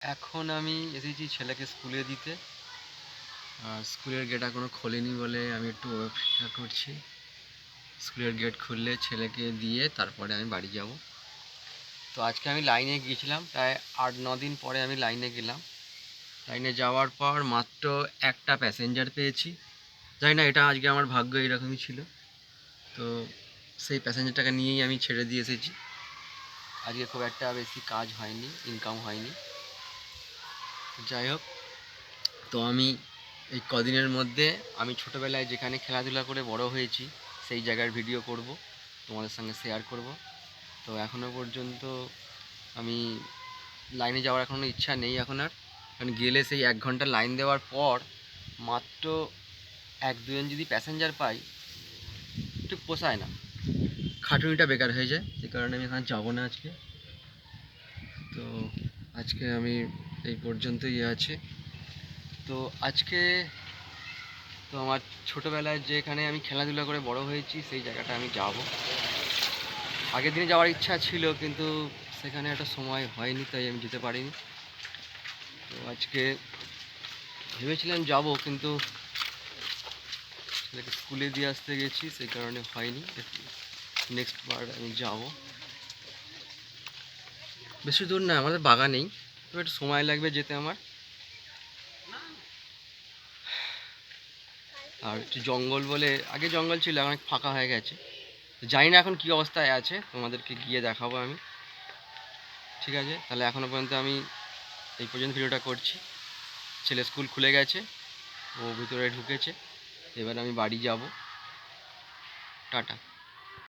এখন আমি এসেছি ছেলেকে স্কুলে দিতে। আর স্কুলের গেট এখনও খোলেনি বলে আমি একটু অপেক্ষা করছি। স্কুলের গেট খুললে ছেলেকে দিয়ে তারপরে আমি বাড়ি যাব। তো আজকে আমি লাইনে গিয়েছিলাম, প্রায় 8-9 দিন পরে আমি লাইনে গেলাম। লাইনে যাওয়ার পর মাত্র একটা প্যাসেঞ্জার পেয়েছি। জানি না, এটা আজকে আমার ভাগ্য এরকমই ছিল। তো সেই প্যাসেঞ্জারটাকে নিয়েই আমি ছেড়ে দিয়ে এসেছি। আজকে খুব একটা বেশি কাজ হয়নি, ইনকাম হয়নি। যাই হোক, তো আমি এই কদিনের মধ্যে আমি ছোটোবেলায় যেখানে খেলাধুলা করে বড় হয়েছি সেই জায়গার ভিডিও করব, তোমাদের সঙ্গে শেয়ার করব। তো এখনও পর্যন্ত আমি লাইনে যাওয়ার এখনও ইচ্ছা নেই এখন আর, কারণ গেলে সেই 1 ঘন্টা লাইন দেওয়ার পর মাত্র 1-2 জন যদি প্যাসেঞ্জার পাই ঠিক পোষায় না, খাটুনিটা বেকার হয়ে যায়। যে কারণে আমি এখানে যাবো না আজকে। তো আজকে আমি এই পর্যন্তই আছে। তো আজকে তো আমার ছোটোবেলায় যেখানে আমি খেলাধুলা করে বড় হয়েছি সেই জায়গাটা আমি যাব। আগের দিনে যাওয়ার ইচ্ছা ছিল, কিন্তু সেখানে একটা সময় হয়নি, তাই আমি যেতে পারিনি। তো আজকে ভেবেছিলাম যাব, কিন্তু ছেলেকে স্কুলে দিয়ে আসতে গেছি, সেই কারণে হয়নি। নেক্সট বার আমি যাব। বেশি দূর না, আমাদের বাগানেই, তো একটু সময় লাগবে যেতে আমার। আর একটু জঙ্গল বলে, আগে জঙ্গল ছিল, এখন ফাঁকা হয়ে গেছে। জানি না এখন কী অবস্থায় আছে, তোমাদেরকে গিয়ে দেখাবো আমি। ঠিক আছে, তাহলে এখনও পর্যন্ত আমি এই পর্যন্ত ভিডিওটা করছি। ছেলে স্কুল খুলে গেছে, ও ভিতরে ঢুকেছে, এবার আমি বাড়ি যাব। টাটা।